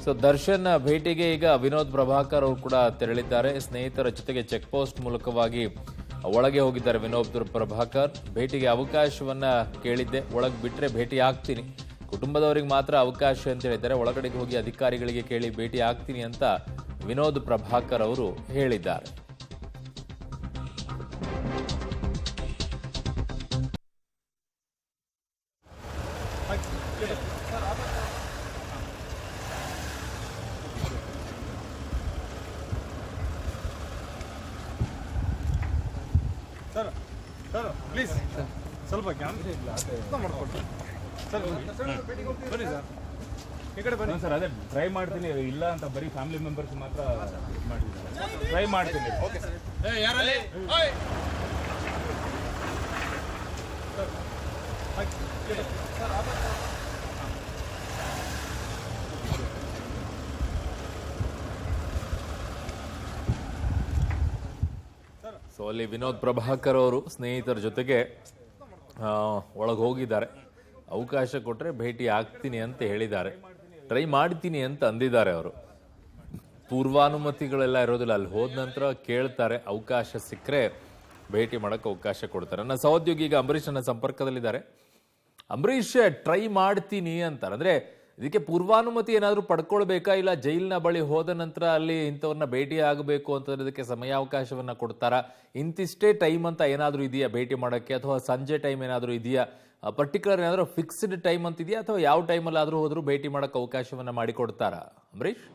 So Darshan ಭೇಟಿಗೆ ಈಗ ವಿನೋದ್ ಪ್ರಭಾಕರ್ ಅವರು ಕೂಡ ತೆರಳಿದ್ದಾರೆ. ಸ್ನೇಹಿತರ ಜೊತೆಗೆ ಚೆಕ್ ಪೋಸ್ಟ್ ಮೂಲಕವಾಗಿ ಒಳಗೆ ಹೋಗಿದ್ದಾರೆ ವಿನೋದ್ ಪ್ರಭಾಕರ್. ಭೇಟಿಗೆ ಅವಕಾಶವನ್ನ ಕೇಳಿದ್ದೆ, ಒಳಗೆ ಬಿಟ್ರೆ ಭೇಟಿ ಆಗ್ತೀನಿ, ಕುಟುಂಬದವರಿಗೆ ಮಾತ್ರ ಅವಕಾಶ ಅಂತ ಹೇಳಿದ್ದಾರೆ. ಒಳಗಡೆಗೆ ಹೋಗಿ ಅಧಿಕಾರಿಗಳಿಗೆ ಕೇಳಿ ಭೇಟಿ ಆಗ್ತೀನಿ ಅಂತ ವಿನೋದ್ ಪ್ರಭಾಕರ್ ಅವರು ಹೇಳಿದ್ದಾರೆ. ಸರ್ ಸರ್ ಪ್ಲೀಸ್ ಸ್ವಲ್ಪ ಕ್ಯಾಮ್ರಾ ಮಾಡ್ಕೊಡ್ರಿ ಸರ್. ಬನ್ನಿ ಸರ್, ಈ ಕಡೆ ಬನ್ನಿ ಸರ್. ಅದೇ ಟ್ರೈ ಮಾಡ್ತೀನಿ, ಇಲ್ಲ ಅಂತ ಬರೀ ಫ್ಯಾಮಿಲಿ ಮೆಂಬರ್ಸ್ ಮಾತ್ರ ಮಾಡಿದ್ದಾರೆ. ಟ್ರೈ ಮಾಡ್ತೀನಿ. Okay sir. ಯಾರಲ್ಲಿ ಸೊ ಅಲ್ಲಿ ವಿನೋದ್ ಪ್ರಭಾಕರ್ ಅವರು ಸ್ನೇಹಿತರ ಜೊತೆಗೆ ಒಳಗೆ ಹೋಗಿದ್ದಾರೆ. ಅವಕಾಶ ಕೊಟ್ಟರೆ ಭೇಟಿ ಆಗ್ತೀನಿ ಅಂತ ಹೇಳಿದ್ದಾರೆ, ಟ್ರೈ ಮಾಡ್ತೀನಿ ಅಂತ ಅಂದಿದ್ದಾರೆ. ಅವರು ಪೂರ್ವಾನುಮತಿಗಳೆಲ್ಲ ಇರೋದಿಲ್ಲ, ಅಲ್ಲಿ ಹೋದ ನಂತರ ಕೇಳ್ತಾರೆ, ಅವಕಾಶ ಸಿಕ್ಕರೆ ಭೇಟಿ ಮಾಡೋಕ್ಕೆ ಅವಕಾಶ ಕೊಡ್ತಾರೆ. ನನ್ನ ಸಹೋದ್ಯೋಗಿ ಈಗ ಅಂಬರೀಷ್ ನನ್ನ ಸಂಪರ್ಕದಲ್ಲಿದ್ದಾರೆ. ಅಂಬರೀಷ್, ಟ್ರೈ ಮಾಡ್ತೀನಿ ಅಂತಾರೆ ಅಂದ್ರೆ ಇದಕ್ಕೆ ಪೂರ್ವಾನುಮತಿ ಏನಾದರೂ ಪಡ್ಕೊಳ್ಬೇಕಾ, ಇಲ್ಲ ಜೈಲಿನ ಬಳಿ ಹೋದ ನಂತರ ಅಲ್ಲಿ ಇಂಥವ್ರನ್ನ ಭೇಟಿ ಆಗಬೇಕು ಅಂತಂದ್ರೆ ಇದಕ್ಕೆ ಸಮಯಾವಕಾಶವನ್ನ ಕೊಡ್ತಾರಾ? ಇಂತಿಷ್ಟೇ ಟೈಮ್ ಅಂತ ಏನಾದರೂ ಇದೆಯಾ ಭೇಟಿ ಮಾಡೋಕ್ಕೆ, ಅಥವಾ ಸಂಜೆ ಟೈಮ್ ಏನಾದರೂ ಇದೆಯಾ? ಪರ್ಟಿಕ್ಯುಲರ್ ಏನಾದರೂ ಫಿಕ್ಸ್ಡ್ ಟೈಮ್ ಅಂತ ಇದೆಯಾ, ಅಥವಾ ಯಾವ ಟೈಮಲ್ಲಿ ಆದರೂ ಹೋದರೂ ಭೇಟಿ ಮಾಡೋಕ್ಕೆ ಅವಕಾಶವನ್ನ ಮಾಡಿಕೊಡ್ತಾರಾ ಅಂಬರೀಷ್?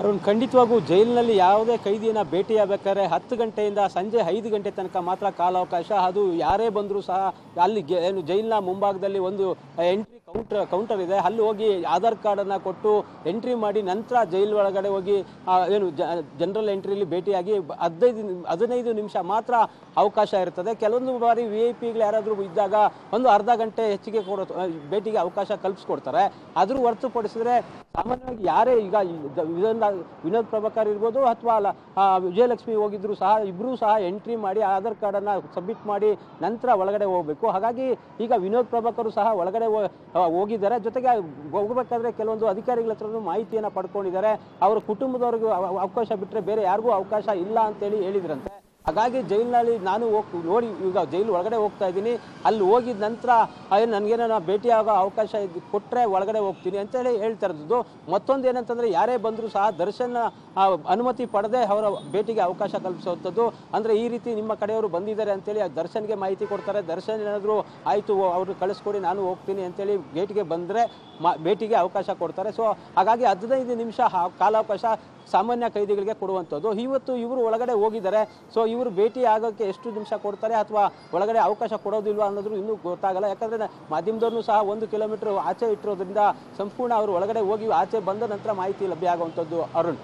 ಅರುಣ್, ಖಂಡಿತವಾಗೂ ಜೈಲಿನಲ್ಲಿ ಯಾವುದೇ ಕೈದಿಯನ್ನು ಭೇಟಿಯಾಗಬೇಕಾದ್ರೆ 10 ಗಂಟೆಯಿಂದ ಸಂಜೆ 5 ಗಂಟೆ ತನಕ ಮಾತ್ರ ಕಾಲಾವಕಾಶ. ಅದು ಯಾರೇ ಬಂದರೂ ಸಹ ಅಲ್ಲಿ ಏನು ಜೈಲಿನ ಮುಂಭಾಗದಲ್ಲಿ ಒಂದು ಎಂಟ್ರಿ ಕೌಂಟರ್ ಇದೆ, ಅಲ್ಲಿ ಹೋಗಿ ಆಧಾರ್ ಕಾರ್ಡನ್ನು ಕೊಟ್ಟು ಎಂಟ್ರಿ ಮಾಡಿ ನಂತರ ಜೈಲ್ ಒಳಗಡೆ ಹೋಗಿ ಏನು ಜನರಲ್ ಎಂಟ್ರಿಲಿ ಭೇಟಿಯಾಗಿ 15 ನಿಮಿಷ ಮಾತ್ರ ಅವಕಾಶ ಇರ್ತದೆ. ಕೆಲವೊಂದು ಬಾರಿ VIP ಯಾರಾದರೂ ಇದ್ದಾಗ ಒಂದು ಅರ್ಧ ಗಂಟೆ ಹೆಚ್ಚಿಗೆ ಭೇಟಿಗೆ ಅವಕಾಶ ಕಲ್ಪಿಸ್ಕೊಡ್ತಾರೆ. ಅದ್ರ ಹೊರತುಪಡಿಸಿದ್ರೆ ಸಾಮಾನ್ಯವಾಗಿ ಯಾರೇ ಈಗ ವಿನೋದ್ ಪ್ರಭಾಕರ್ ಇರ್ಬೋದು ಅಥವಾ ವಿಜಯಲಕ್ಷ್ಮಿ ಹೋಗಿದ್ರು ಸಹ ಇಬ್ಬರೂ ಸಹ ಎಂಟ್ರಿ ಮಾಡಿ ಆಧಾರ್ ಕಾರ್ಡನ್ನು ಸಬ್ಮಿಟ್ ಮಾಡಿ ನಂತರ ಒಳಗಡೆ ಹೋಗಬೇಕು. ಹಾಗಾಗಿ ಈಗ ವಿನೋದ್ ಪ್ರಭಾಕರ್ ಸಹ ಒಳಗಡೆ ಹೋಗಿದ್ದಾರೆ. ಜೊತೆಗೆ ಹೋಗಬೇಕಾದ್ರೆ ಕೆಲವೊಂದು ಅಧಿಕಾರಿಗಳ ಹತ್ರ ಮಾಹಿತಿಯನ್ನು ಪಡ್ಕೊಂಡಿದ್ದಾರೆ. ಅವರ ಕುಟುಂಬದವ್ರಿಗೂ ಅವಕಾಶ ಬಿಟ್ಟರೆ ಬೇರೆ ಯಾರಿಗೂ ಅವಕಾಶ ಇಲ್ಲ ಅಂತೇಳಿ ಹೇಳಿದ್ರಂತೆ. ಹಾಗಾಗಿ ಜೈಲಿನಲ್ಲಿ ನಾನು ನೋಡಿ ಈಗ ಜೈಲು ಒಳಗಡೆ ಹೋಗ್ತಾ ಇದ್ದೀನಿ, ಅಲ್ಲಿ ಹೋಗಿದ ನಂತರ ನನಗೇನೋ ಭೇಟಿಯಾಗೋ ಅವಕಾಶ ಕೊಟ್ಟರೆ ಒಳಗಡೆ ಹೋಗ್ತೀನಿ ಅಂತೇಳಿ ಹೇಳ್ತಾ ಇರೋದು. ಮತ್ತೊಂದು ಏನಂತಂದರೆ ಯಾರೇ ಬಂದರೂ ಸಹ ದರ್ಶನ್ ಅನುಮತಿ ಪಡೆದೇ ಅವರ ಭೇಟಿಗೆ ಅವಕಾಶ ಕಲ್ಪಿಸುವಂಥದ್ದು. ಅಂದರೆ ಈ ರೀತಿ ನಿಮ್ಮ ಕಡೆಯವರು ಬಂದಿದ್ದಾರೆ ಅಂತೇಳಿ ದರ್ಶನ್ಗೆ ಮಾಹಿತಿ ಕೊಡ್ತಾರೆ. ದರ್ಶನ್ ಏನಾದರೂ ಆಯಿತು ಅವರು ಕಳಿಸ್ಕೊಡಿ ನಾನು ಹೋಗ್ತೀನಿ ಅಂತೇಳಿ ಗೇಟ್ಗೆ ಬಂದರೆ ಭೇಟಿಗೆ ಅವಕಾಶ ಕೊಡ್ತಾರೆ. ಸೊ ಹಾಗಾಗಿ 15 ನಿಮಿಷ ಕಾಲಾವಕಾಶ ಸಾಮಾನ್ಯ ಕೈದಿಗಳಿಗೆ ಕೊಡುವಂಥದ್ದು. ಇವತ್ತು ಇವರು ಒಳಗಡೆ ಹೋಗಿದ್ದಾರೆ. ಸೊ ಇವರು ಭೇಟಿ ಆಗೋಕ್ಕೆ ಎಷ್ಟು ನಿಮಿಷ ಕೊಡ್ತಾರೆ ಅಥವಾ ಒಳಗಡೆ ಅವಕಾಶ ಕೊಡೋದಿಲ್ವಾ ಅನ್ನೋದು ಇನ್ನೂ ಗೊತ್ತಾಗಲ್ಲ. ಯಾಕಂದರೆ ಮಾಧ್ಯಮದವ್ರನ್ನೂ ಸಹ 1 ಕಿಲೋಮೀಟರ್ ಆಚೆ ಇಟ್ಟಿರೋದ್ರಿಂದ ಸಂಪೂರ್ಣ ಅವರು ಒಳಗಡೆ ಹೋಗಿ ಆಚೆ ಬಂದ ನಂತರ ಮಾಹಿತಿ ಲಭ್ಯ ಆಗುವಂಥದ್ದು. ಅರುಣ್.